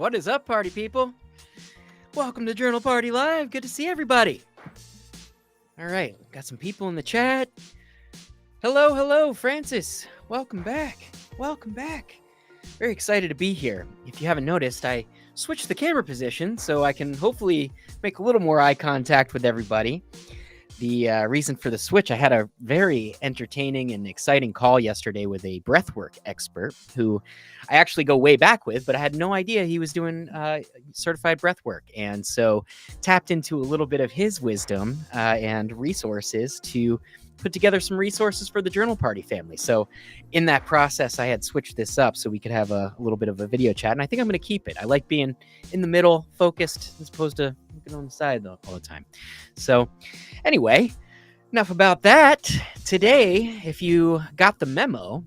What is up, party people? Welcome to Journal Party Live. Good to see everybody. All right, got some people in the chat. Hello, Francis. Welcome back. Very excited to be here. If you haven't noticed, I switched the camera position so I can hopefully make a little more eye contact with everybody. The reason for the switch, I had a very entertaining and exciting call yesterday with a breathwork expert who I actually go way back with, but I had no idea he was doing certified breathwork. And so tapped into a little bit of his wisdom and resources to put together some resources for the Journal Party family. So in that process, I had switched this up so we could have a little bit of a video chat. And I think I'm going to keep it. I like being in the middle, focused, as opposed to looking on the side all the time. So anyway, enough about that. Today, if you got the memo,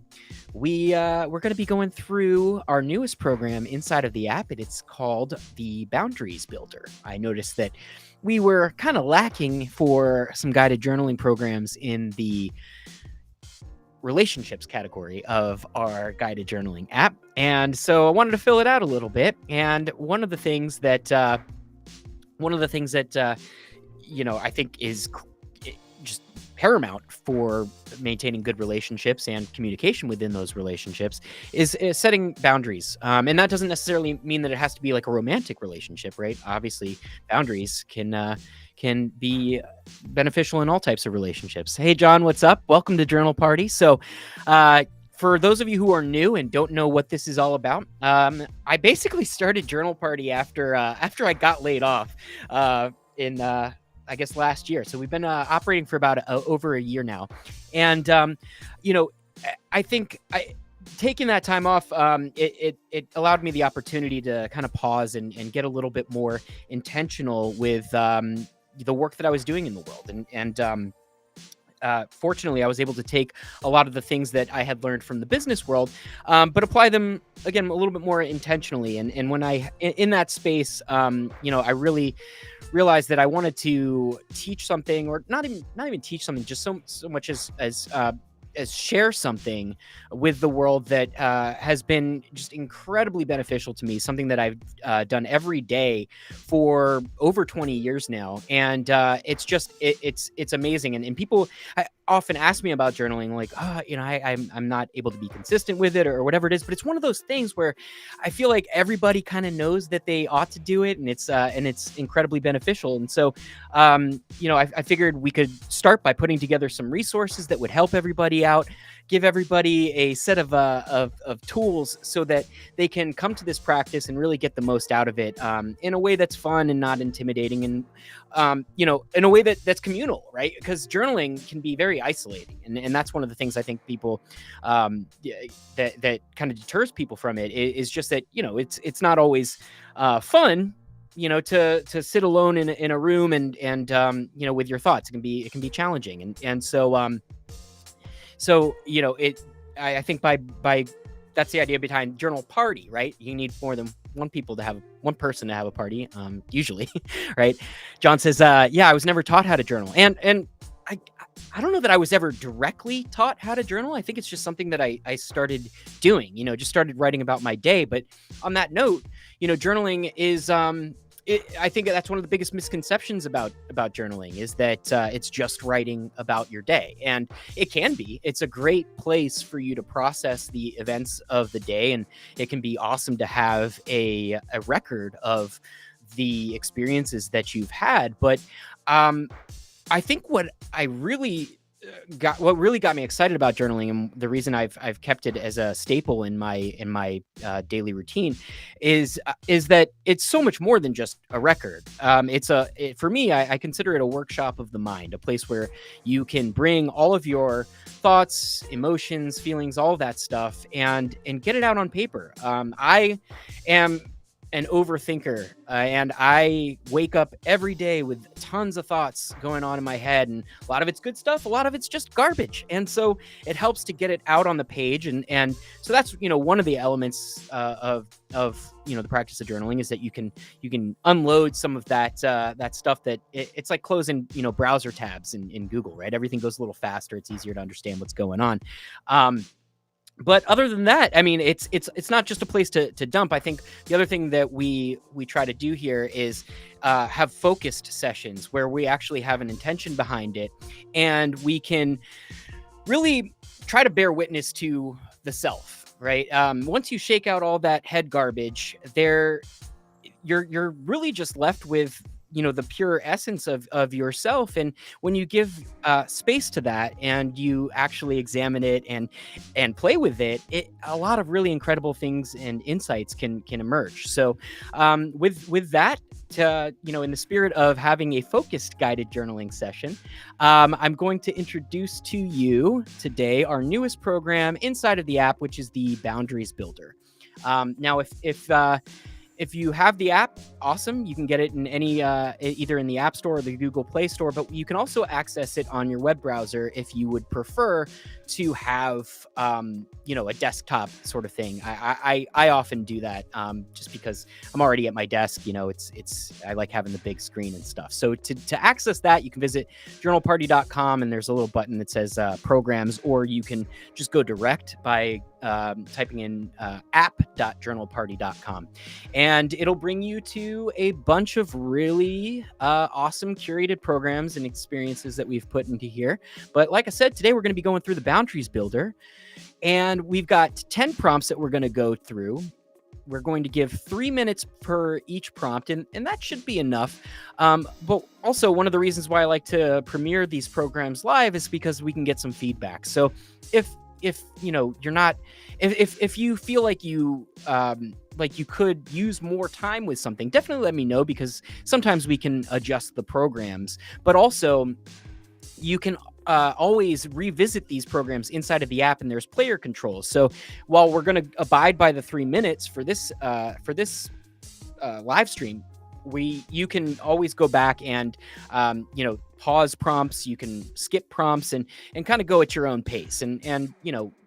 we're going to be going through our newest program inside of the app. It's called the Boundaries Builder. I noticed that we were kind of lacking for some guided journaling programs in the relationships category of our guided journaling app. And so I wanted to fill it out a little bit. And one of the things that I think is just paramount for maintaining good relationships and communication within those relationships is setting boundaries. And that doesn't necessarily mean that it has to be like a romantic relationship, right? Obviously, boundaries can be beneficial in all types of relationships. Hey, John, what's up? Welcome to Journal Party. So, for those of you who are new and don't know what this is all about, I basically started Journal Party after I got laid off in I guess last year. So we've been operating for about over a year now. And, I think taking that time off, it allowed me the opportunity to kind of pause and get a little bit more intentional with the work that I was doing in the world. And fortunately, I was able to take a lot of the things that I had learned from the business world, but apply them, again, a little bit more intentionally. And when in that space, I really realized that I wanted to teach something, or not even teach something, just so much as share something with the world that has been just incredibly beneficial to me, something that I've done every day for over 20 years now. And it's amazing. And people often ask me about journaling, like, I'm not able to be consistent with it or whatever it is. But it's one of those things where I feel like everybody kind of knows that they ought to do it, and it's incredibly beneficial. And so, I figured we could start by putting together some resources that would help everybody out, give everybody a set of tools so that they can come to this practice and really get the most out of it in a way that's fun and not intimidating, and in a way that's communal, right? Because journaling can be very isolating, and that's one of the things I think people that kind of deters people from it is just that it's not always fun, to sit alone in a room and with your thoughts. It can be challenging, and so I think by that's the idea behind Journal Party, right? You need more than one person to have a party, usually, right? John says, I was never taught how to journal, and I don't know that I was ever directly taught how to journal. I think it's just something that I started doing, just started writing about my day. But on that note, journaling is, I think that's one of the biggest misconceptions about journaling is that it's just writing about your day. And it can be. It's a great place for you to process the events of the day. And it can be awesome to have a record of the experiences that you've had. But I think what really got me excited about journaling, and the reason I've kept it as a staple in my daily routine, is that it's so much more than just a record. For me, I consider it a workshop of the mind, a place where you can bring all of your thoughts, emotions, feelings, all that stuff, and get it out on paper. I am an overthinker, and I wake up every day with tons of thoughts going on in my head, and a lot of it's good stuff, a lot of it's just garbage. And so it helps to get it out on the page, and so that's one of the elements of the practice of journaling is that you can unload some of that stuff that it's like closing browser tabs in Google, right? Everything goes a little faster, it's easier to understand what's going on. But other than that, I mean, it's not just a place to dump. I think the other thing that we try to do here is have focused sessions where we actually have an intention behind it, and we can really try to bear witness to the self. Right. Once you shake out all that head garbage, you're really just left with, the pure essence of yourself. And when you give space to that, and you actually examine it and play with it, a lot of really incredible things and insights can emerge. So with that, in the spirit of having a focused guided journaling session, I'm going to introduce to you today our newest program inside of the app, which is the Boundaries Builder. Now, if you have the app, awesome. You can get it in any either in the App Store or the Google Play Store, but you can also access it on your web browser if you would prefer to have a desktop sort of thing. I often do that just because I'm already at my desk. It's I like having the big screen and stuff. So to access that, you can visit journalparty.com, and there's a little button that says programs, or you can just go direct by typing in app.journalparty.com, and it'll bring you to a bunch of really awesome curated programs and experiences that we've put into here. But like I said, today we're going to be going through the Boundaries Builder, and we've got 10 prompts that we're going to go through. We're going to give 3 minutes per each prompt, and that should be enough. But also, one of the reasons why I like to premiere these programs live is because we can get some feedback. So if you're not, if you feel like you could use more time with something, definitely let me know, because sometimes we can adjust the programs. But also, you can always revisit these programs inside of the app, and there's player controls. So while we're going to abide by the 3 minutes for this live stream, you can always go back and pause prompts. You can skip prompts and kind of go at your own pace. And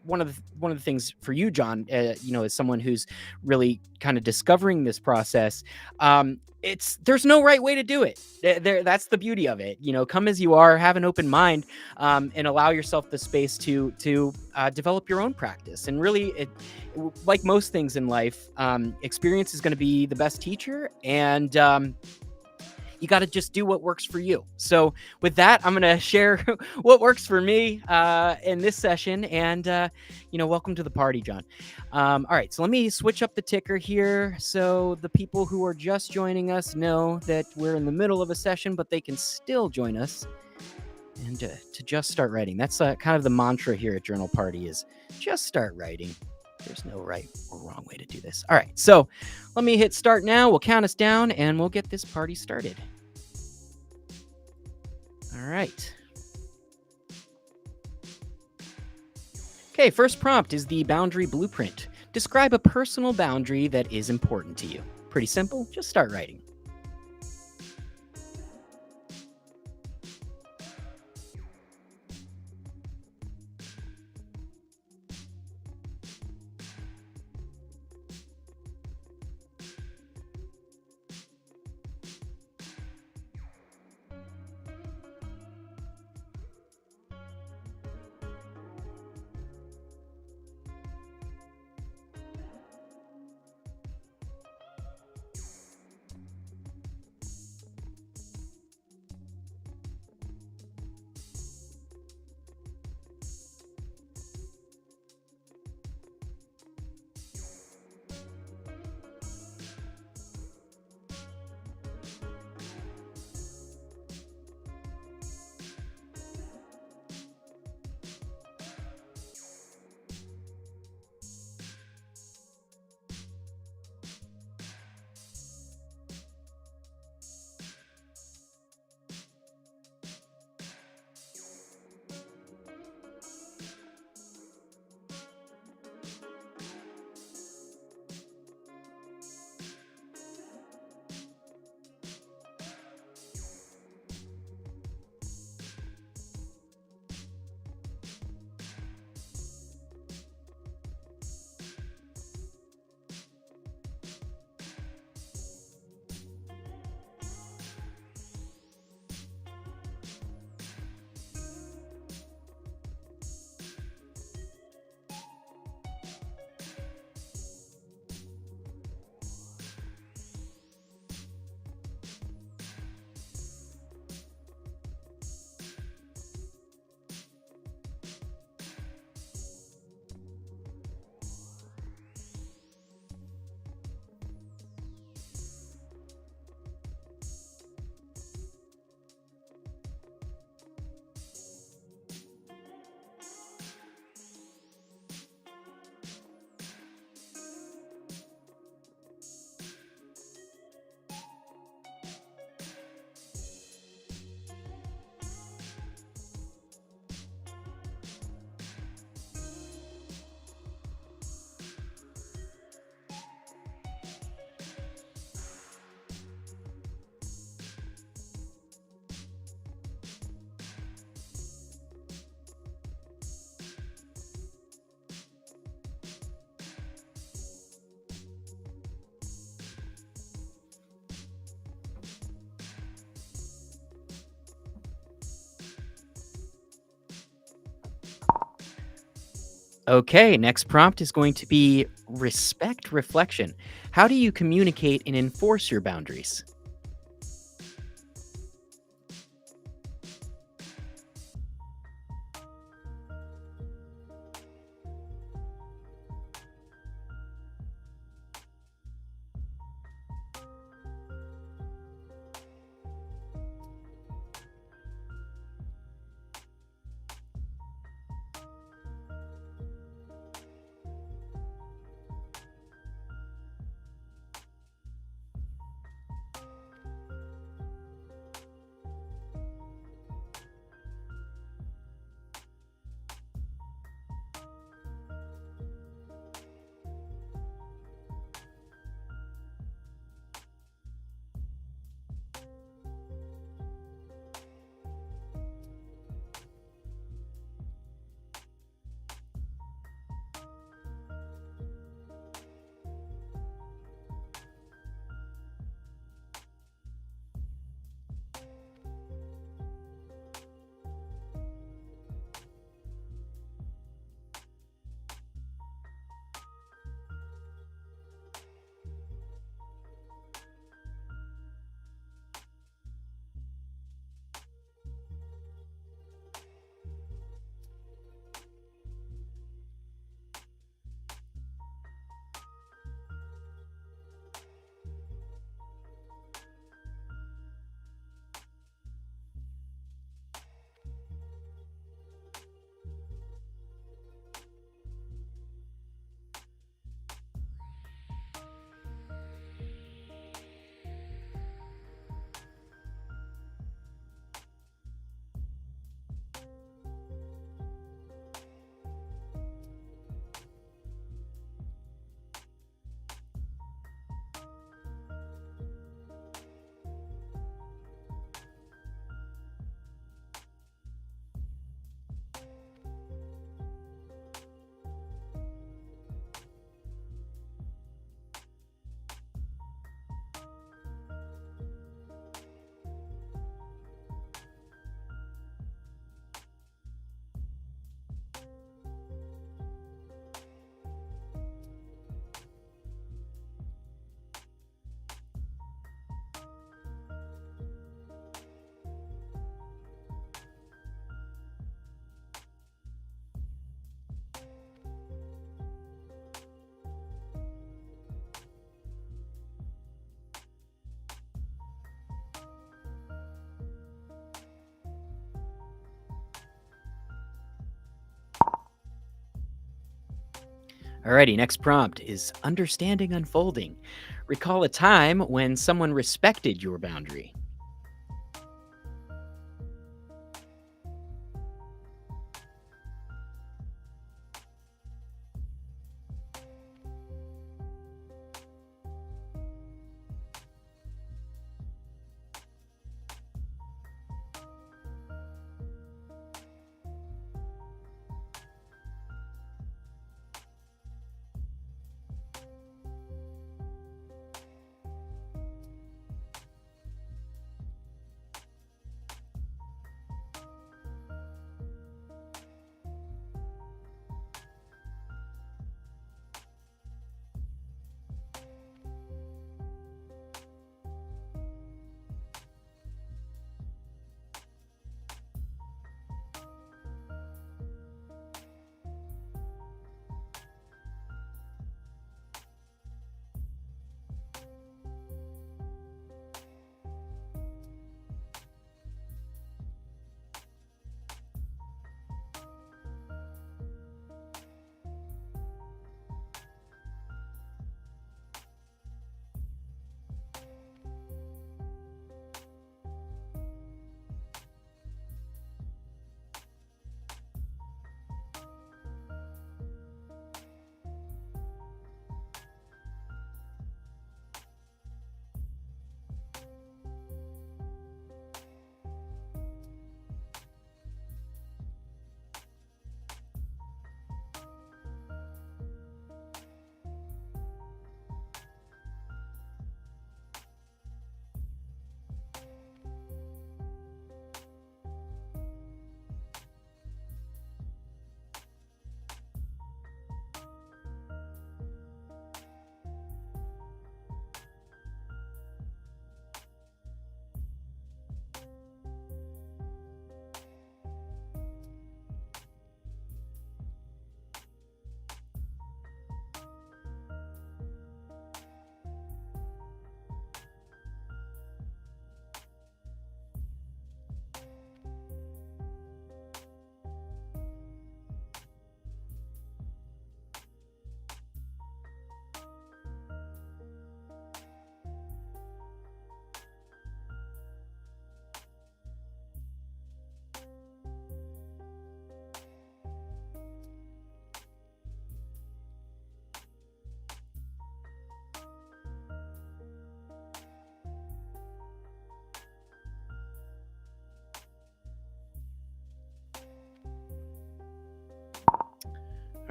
one of the things for you, John, as someone who's really kind of discovering this process, there's no right way to do it. That's the beauty of it. Come as you are, have an open mind, and allow yourself the space to develop your own practice. And really, like most things in life, experience is going to be the best teacher, and you got to just do what works for you. So with that, I'm going to share what works for me in this session. And, welcome to the party, John. All right, so let me switch up the ticker here, so the people who are just joining us know that we're in the middle of a session, but they can still join us. And to just start writing. That's kind of the mantra here at Journal Party, is just start writing. There's no right or wrong way to do this. All right, so let me hit start now. We'll count us down, and we'll get this party started. All right. Okay, first prompt is the boundary blueprint. Describe a personal boundary that is important to you. Pretty simple. Just start writing. Okay, next prompt is going to be respect reflection. How do you communicate and enforce your boundaries? Alrighty, next prompt is understanding unfolding. Recall a time when someone respected your boundary.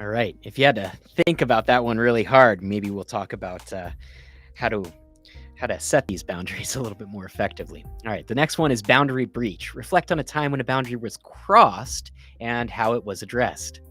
All right. If you had to think about that one really hard, maybe we'll talk about how to how to set these boundaries a little bit more effectively. All right. The next one is boundary breach. Reflect on a time when a boundary was crossed and how it was addressed.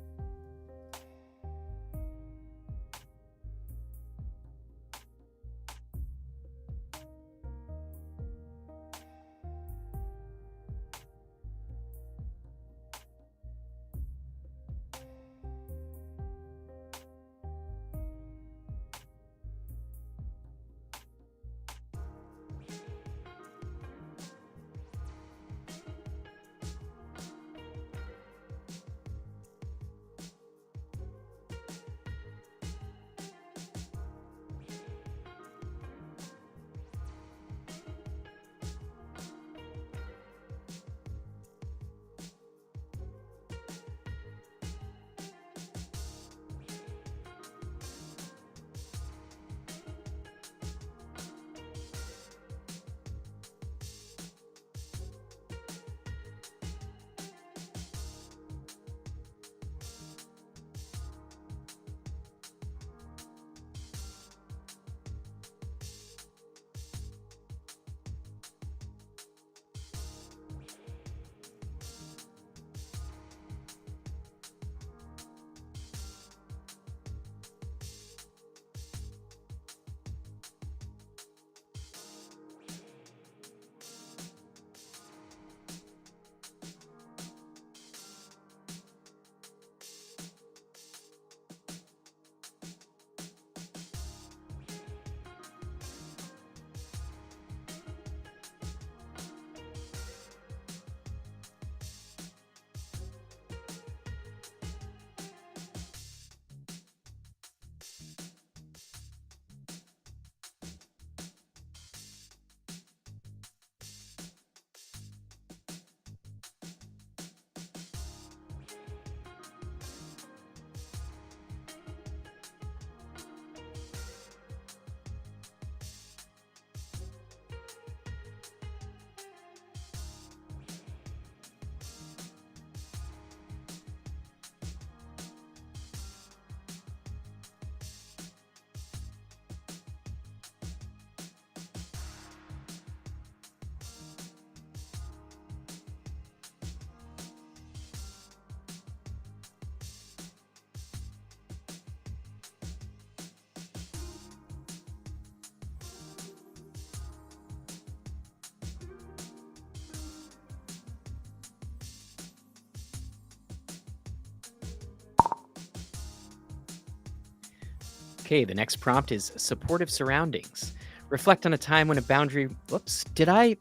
Okay, the next prompt is supportive surroundings. Reflect on a time when a boundary. Whoops, did I?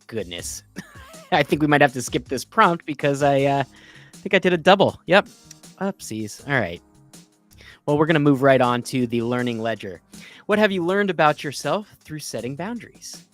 Goodness. I think we might have to skip this prompt because I think I did a double. Yep. Oopsies. All right. Well, we're going to move right on to the learning ledger. What have you learned about yourself through setting boundaries?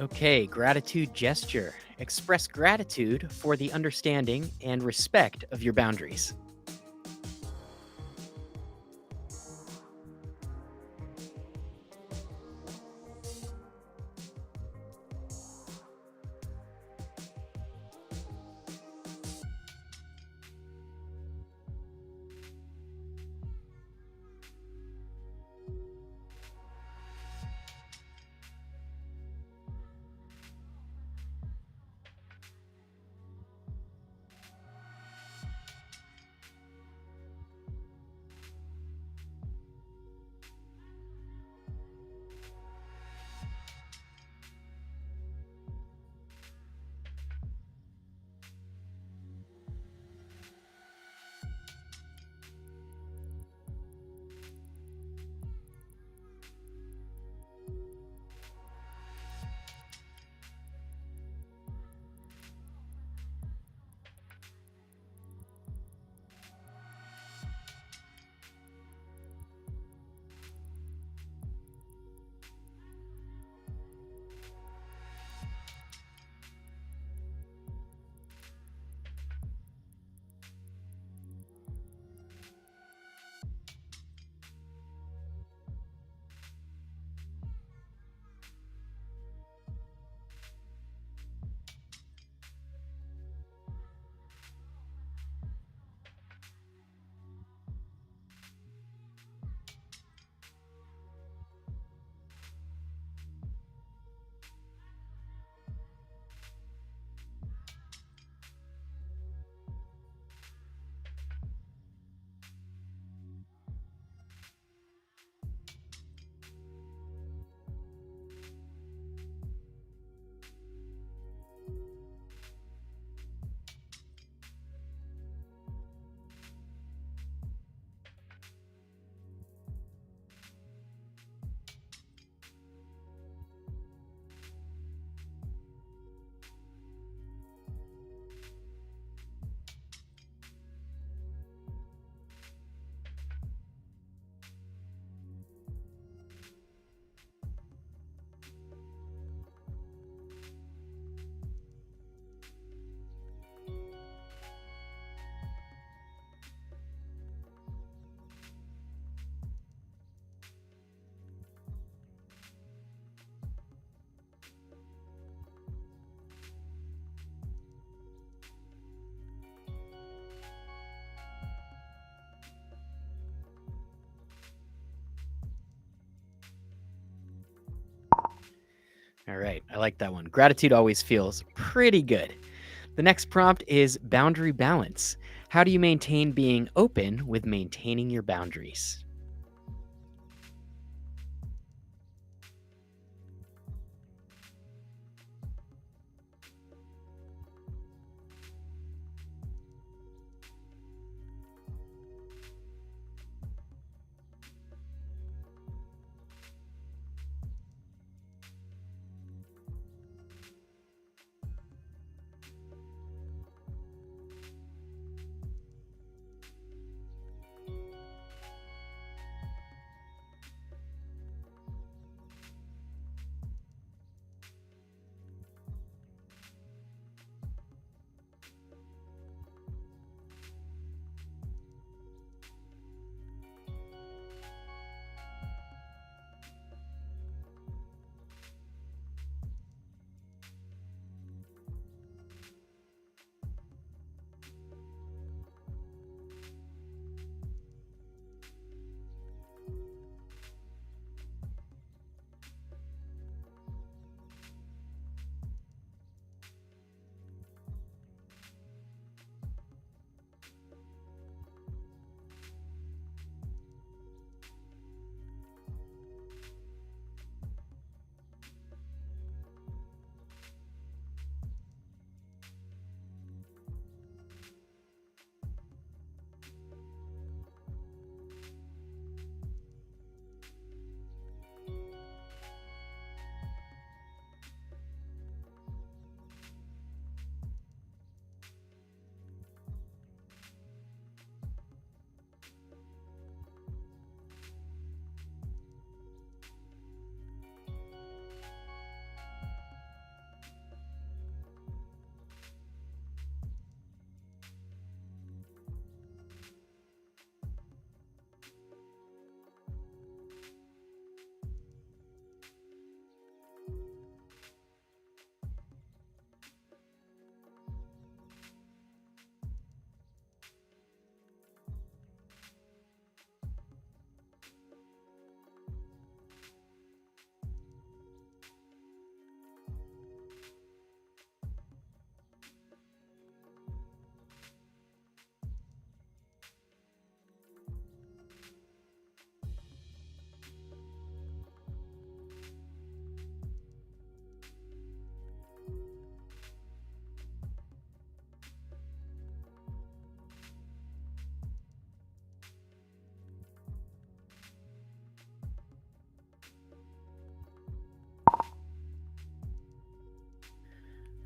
Okay, gratitude gesture. Express gratitude for the understanding and respect of your boundaries. All right, I like that one. Gratitude always feels pretty good. The next prompt is boundary balance. How do you maintain being open with maintaining your boundaries?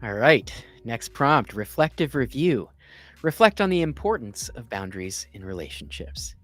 All right. Next prompt, reflective review. Reflect on the importance of boundaries in relationships.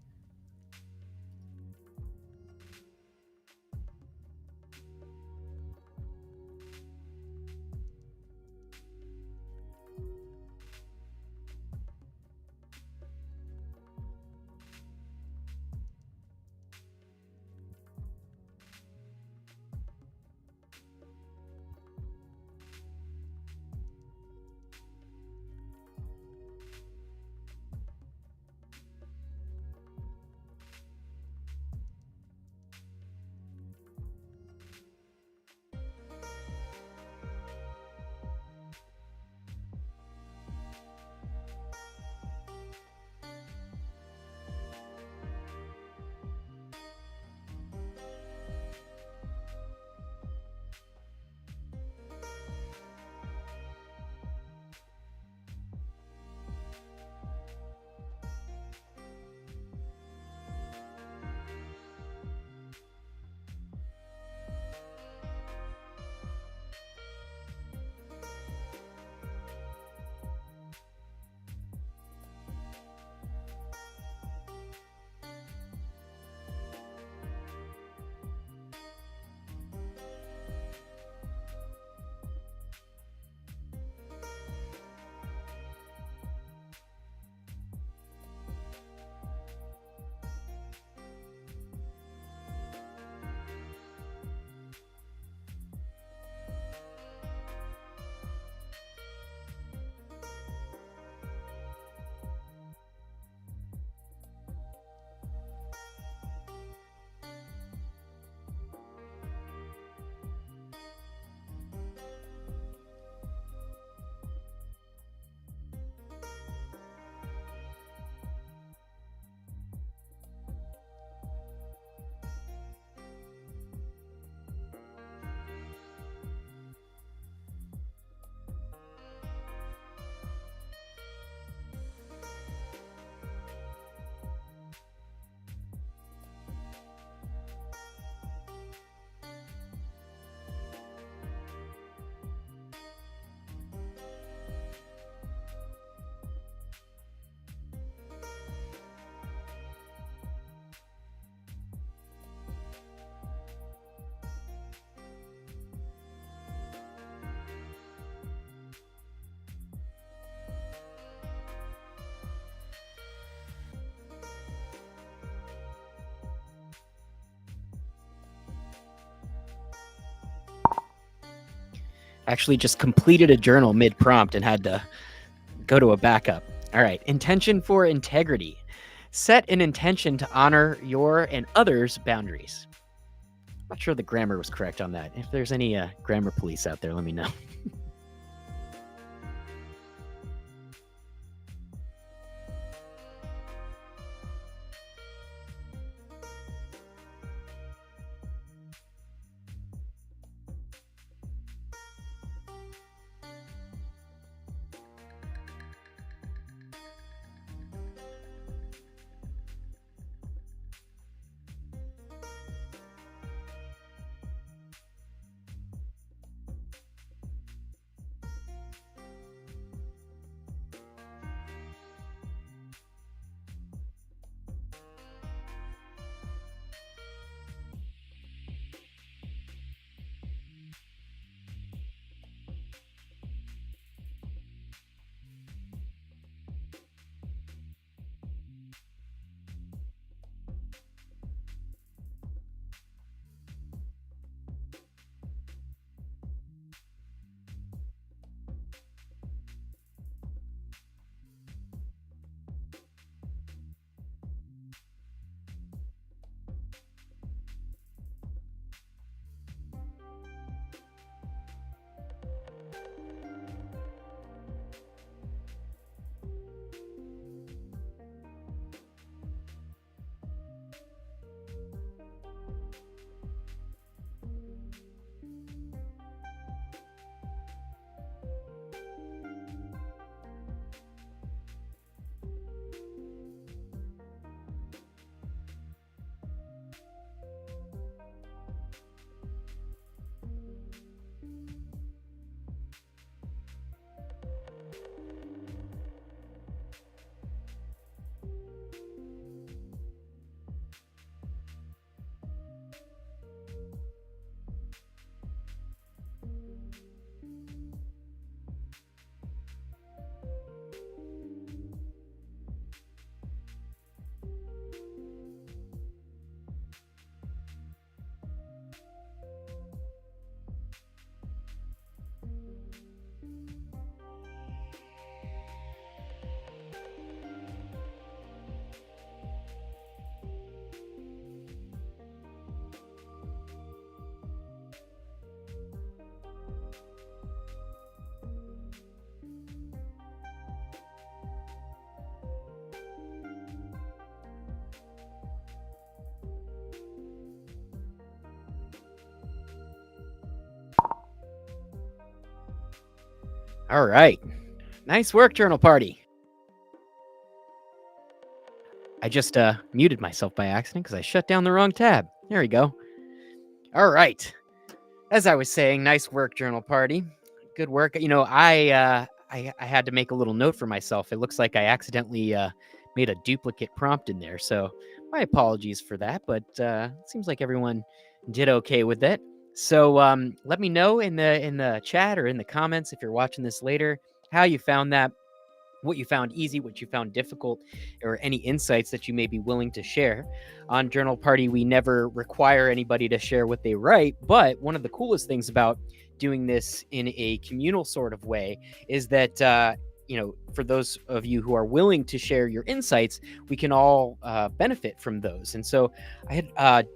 Actually, just completed a journal mid prompt and had to go to a backup. All right. Intention for integrity. Set an intention to honor your and others' boundaries. Not sure the grammar was correct on that. If there's any grammar police out there, let me know. All right. Nice work, journal party. I just muted myself by accident because I shut down the wrong tab. There we go. All right. As I was saying, nice work, journal party. Good work. I had to make a little note for myself. It looks like I accidentally made a duplicate prompt in there, so my apologies for that. But it seems like everyone did okay with it. So let me know in the chat or in the comments if you're watching this later how you found that, what you found easy, what you found difficult, or any insights that you may be willing to share. On Journal Party, we never require anybody to share what they write, but one of the coolest things about doing this in a communal sort of way is that, for those of you who are willing to share your insights, we can all benefit from those. And so I had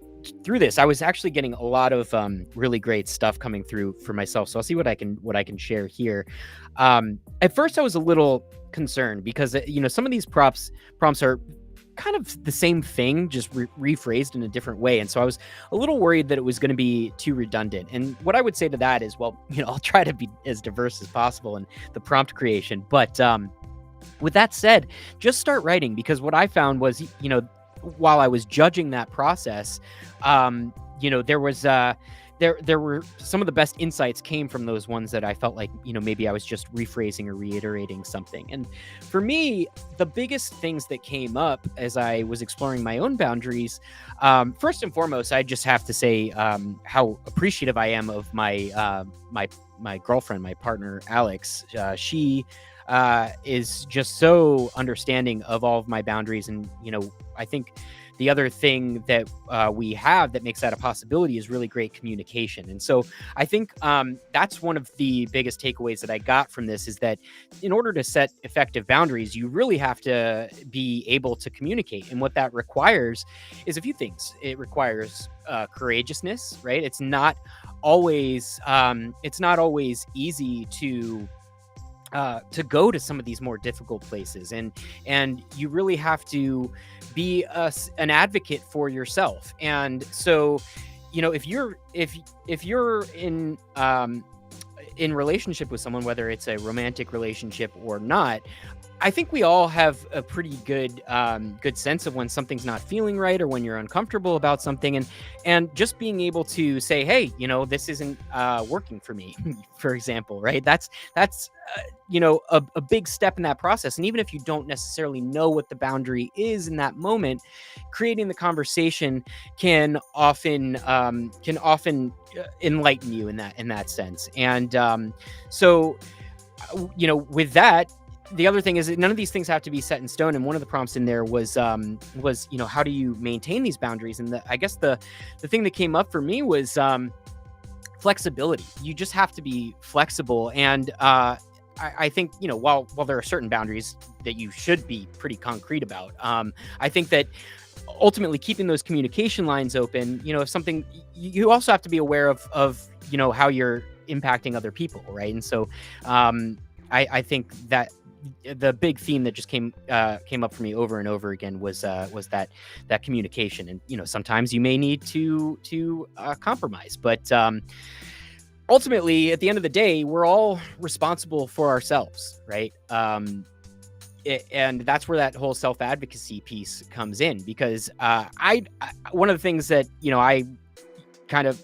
through this, I was actually getting a lot of really great stuff coming through for myself. So I'll see what I can share here. At first, I was a little concerned because some of these prompts are kind of the same thing, just rephrased in a different way, and so I was a little worried that it was going to be too redundant. And what I would say to that is, well, I'll try to be as diverse as possible in the prompt creation. But with that said, just start writing, because what I found was, while I was judging that process, there was there were some of the best insights came from those ones that I felt like, maybe I was just rephrasing or reiterating something. And for me, the biggest things that came up as I was exploring my own boundaries, first and foremost, I just have to say how appreciative I am of my girlfriend, my partner, Alex. She is just so understanding of all of my boundaries. And, I think the other thing that we have that makes that a possibility is really great communication. And so I think that's one of the biggest takeaways that I got from this, is that in order to set effective boundaries, you really have to be able to communicate. And what that requires is a few things. It requires courageousness, right? It's not always easy to go to some of these more difficult places, and you really have to be an advocate for yourself. And so, if you're in relationship with someone, whether it's a romantic relationship or not, I think we all have a pretty good sense of when something's not feeling right or when you're uncomfortable about something, and just being able to say, hey, this isn't working for me, for example, right? That's a big step in that process. And even if you don't necessarily know what the boundary is in that moment, creating the conversation can often enlighten you in that sense. And so with that, the other thing is that none of these things have to be set in stone. And one of the prompts in there was how do you maintain these boundaries? And I guess the thing that came up for me was flexibility. You just have to be flexible. And I think, while there are certain boundaries that you should be pretty concrete about, I think that ultimately keeping those communication lines open, if something, you also have to be aware of how you're impacting other people, right? And so I think that the big theme that just came up for me over and over again was that communication. And sometimes you may need to compromise, but ultimately, at the end of the day, we're all responsible for ourselves, right? And that's where that whole self-advocacy piece comes in, because I one of the things that I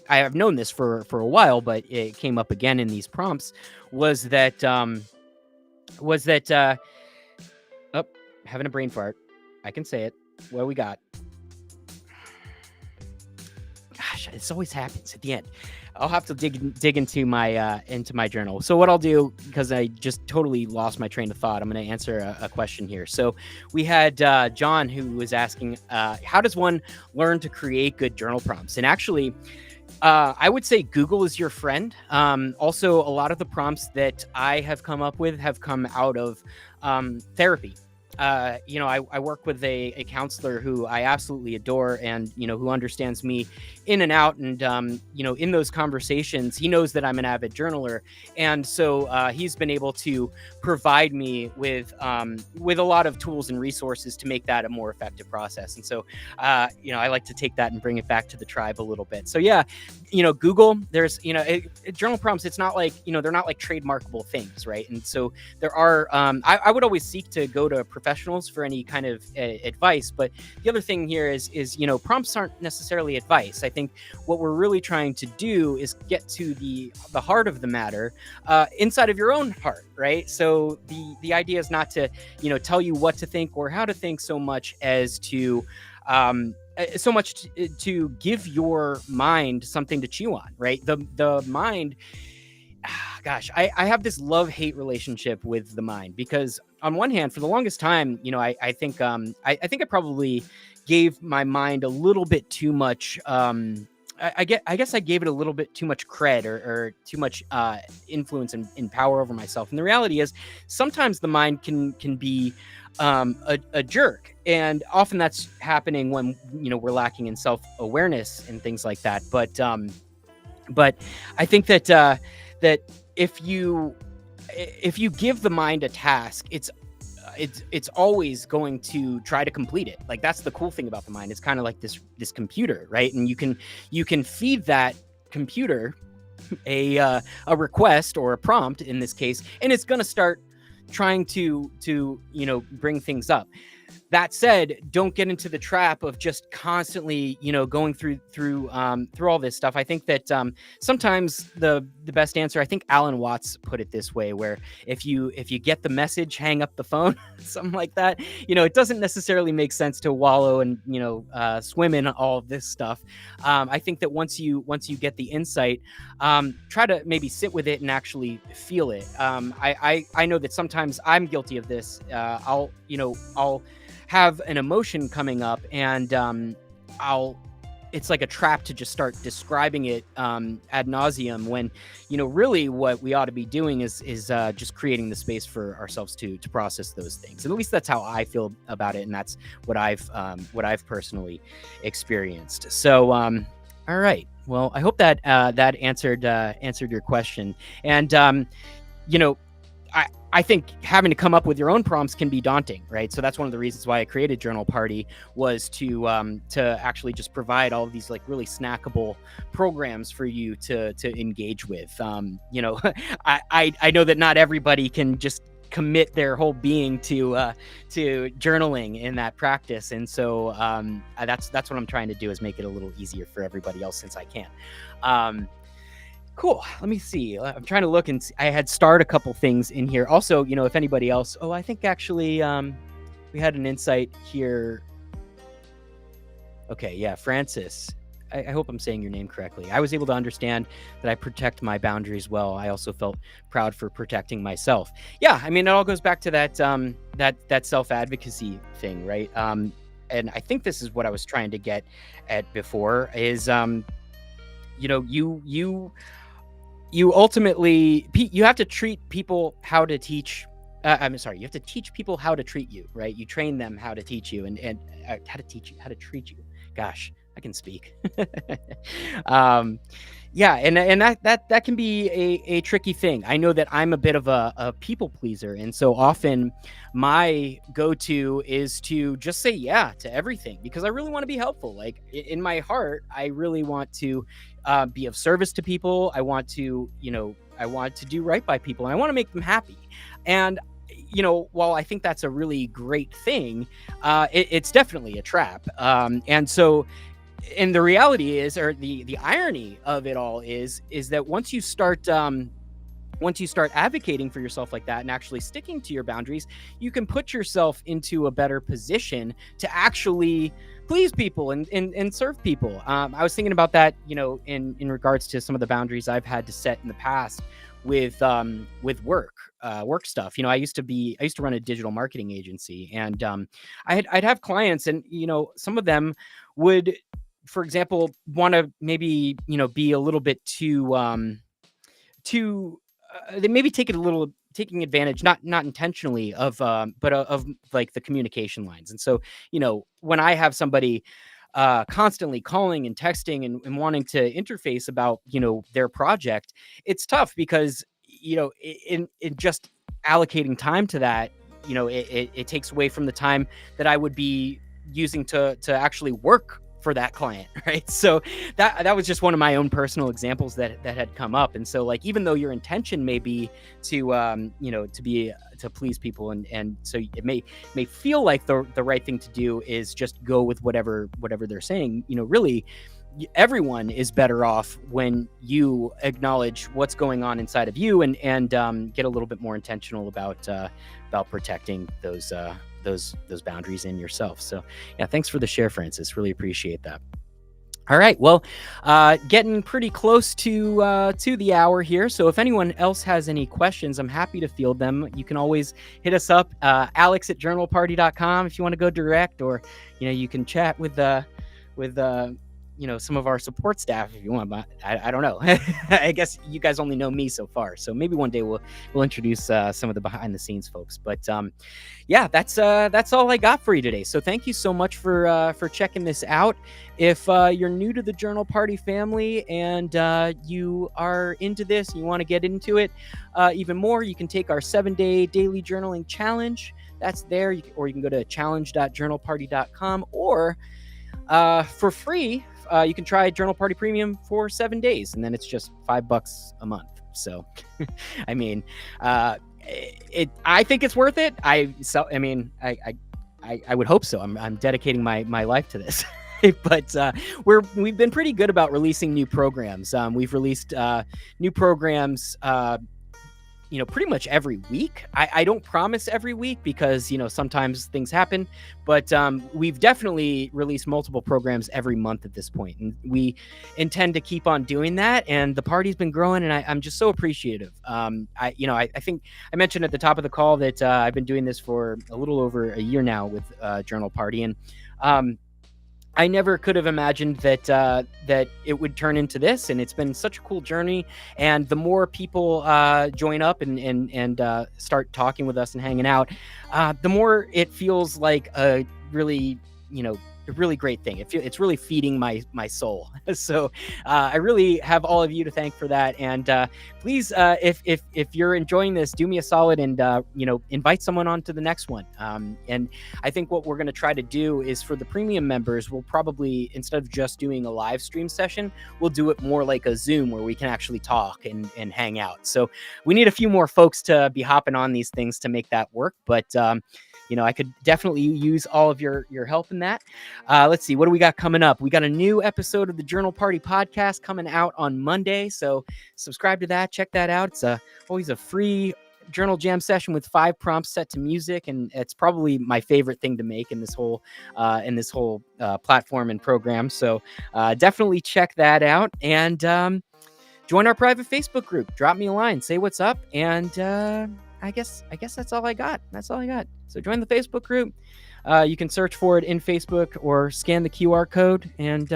have known this for a while, but it came up again in these prompts, was that having a brain fart. I can say it. What we got? Gosh, this always happens at the end. I'll have to dig into my journal. So what I'll do, because I just totally lost my train of thought, I'm going to answer a question here. So we had John, who was asking, how does one learn to create good journal prompts? And actually, I would say Google is your friend. Also, a lot of the prompts that I have come up with have come out of therapy. I work with a counselor who I absolutely adore, and who understands me in and out. And in those conversations, he knows that I'm an avid journaler, and so he's been able to provide me with a lot of tools and resources to make that a more effective process. And so I like to take that and bring it back to the tribe a little bit. So yeah, Google, there's journal prompts. It's not like they're not like trademarkable things, right? And so there are I would always seek to go to professionals for any kind of advice. But the other thing here is prompts aren't necessarily advice. I think what we're really trying to do is get to the heart of the matter inside of your own heart, right? So the idea is not to tell you what to think or how to think so much as to to give your mind something to chew on, right? The mind, gosh, I have this love-hate relationship with the mind, because on one hand, for the longest time, I think I think I probably gave my mind a little bit too much I guess I gave it a little bit too much cred, or too much influence and power over myself. And the reality is, sometimes the mind can be a jerk, and often that's happening when we're lacking in self-awareness and things like that. But I think that that if you give the mind a task, it's always going to try to complete it. Like, that's the cool thing about the mind. It's kind of like this computer, right? And you can feed that computer a request or a prompt in this case, and it's going to start trying to bring things up. That said, don't get into the trap of just constantly, going through all this stuff. I think that sometimes the best answer, I think Alan Watts put it this way, where if you get the message, hang up the phone, something like that. It doesn't necessarily make sense to wallow and swim in all of this stuff. I think that once you get the insight, try to maybe sit with it and actually feel it. I know that sometimes I'm guilty of this. I'll have an emotion coming up, and it's like a trap to just start describing it ad nauseum, when really what we ought to be doing is just creating the space for ourselves to process those things. And at least that's how I feel about it, and that's what I've personally experienced. So all right, well, I hope that that answered your question. And I think having to come up with your own prompts can be daunting, right? So that's one of the reasons why I created Journal Party, was to actually just provide all of these like really snackable programs for you to engage with. I know that not everybody can just commit their whole being to journaling in that practice, and so that's what I'm trying to do, is make it a little easier for everybody else, since I can. Cool. Let me see. I'm trying to look and see. I had starred a couple things in here. Also, if anybody else. Oh, I think actually we had an insight here. Okay, yeah, Francis. I hope I'm saying your name correctly. I was able to understand that I protect my boundaries well. I also felt proud for protecting myself. Yeah, I mean, it all goes back to that that self-advocacy thing, right? And I think this is what I was trying to get at before, is you ultimately, you have to treat people how to teach. I'm sorry, you have to teach people how to treat you, right? You train them how to teach you, and how to teach you how to treat you. Gosh, I can speak. Yeah, and that can be a tricky thing. I know that I'm a bit of a people pleaser, and so often my go-to is to just say yeah to everything, because I really want to be helpful. Like, in my heart, I really want to be of service to people. I want to do right by people, and I want to make them happy. And while I think that's a really great thing, it's definitely a trap. And so, and the reality is, or the irony of it all is that once you start advocating for yourself like that, and actually sticking to your boundaries, you can put yourself into a better position to actually please people and serve people. I was thinking about that, in regards to some of the boundaries I've had to set in the past with work stuff. I used to run a digital marketing agency, and I'd have clients, and some of them would, for example, want to maybe be a little bit too they maybe take taking advantage, not intentionally, of but of like the communication lines. And so, when I have somebody constantly calling and texting and wanting to interface about, their project, it's tough because, in just allocating time to that, it takes away from the time that I would be using to actually work for that client, right? So that was just one of my own personal examples that had come up. And so, like, even though your intention may be to to please people, and so it may feel like the right thing to do is just go with whatever they're saying, really everyone is better off when you acknowledge what's going on inside of you, and get a little bit more intentional about protecting those boundaries in yourself. So yeah, thanks for the share, Francis. Really appreciate that. All right, well, getting pretty close to the hour here. So if anyone else has any questions, I'm happy to field them. You can always hit us up, alex@journalparty.com if you want to go direct, or you can chat with some of our support staff if you want. But I don't know. I guess you guys only know me so far, so maybe one day we'll introduce some of the behind the scenes folks. But yeah, that's all I got for you today. So thank you so much for checking this out. If you're new to the Journal Party family and you are into this, you want to get into it even more, you can take our 7-day daily journaling challenge. That's there. Or you can go to challenge.journalparty.com, or for free, you can try Journal Party Premium for 7 days, and then it's just $5 a month. So, I mean, I think it's worth it. I would hope so. I'm dedicating my life to this. But we've been pretty good about releasing new programs. We've released new programs pretty much every week. I don't promise every week because, sometimes things happen, but we've definitely released multiple programs every month at this point. And we intend to keep on doing that. And the party's been growing, and I'm just so appreciative. I think I mentioned at the top of the call that I've been doing this for a little over a year now with Journal Party. And I never could have imagined that it would turn into this, and it's been such a cool journey. And the more people join up and start talking with us and hanging out, the more it feels like a really great thing. It's really feeding my soul. So I really have all of you to thank for that. And please, if you're enjoying this, do me a solid and invite someone on to the next one. And I think what we're going to try to do is, for the premium members, we'll probably, instead of just doing a live stream session, we'll do it more like a Zoom where we can actually talk and hang out. So we need a few more folks to be hopping on these things to make that work. But I could definitely use all of your help in that. Let's see, what do we got coming up? We got a new episode of the Journal Party podcast coming out on Monday. So subscribe to that. Check that out. It's always a free journal jam session with 5 prompts set to music. And it's probably my favorite thing to make in this whole platform and program. So definitely check that out. And join our private Facebook group. Drop me a line. Say what's up. And I guess that's all I got. So join the Facebook group. You can search for it in Facebook or scan the QR code, and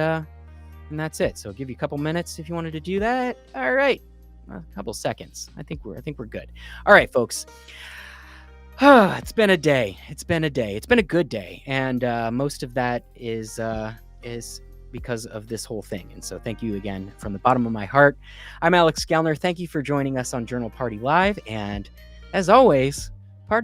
that's it. So I'll give you a couple minutes if you wanted to do that. All right, a couple seconds. I think we're good. All right, folks. It's been a day. It's been a good day, and most of that is because of this whole thing. And so thank you again from the bottom of my heart. I'm Alex Gellner. Thank you for joining us on Journal Party Live, and as always,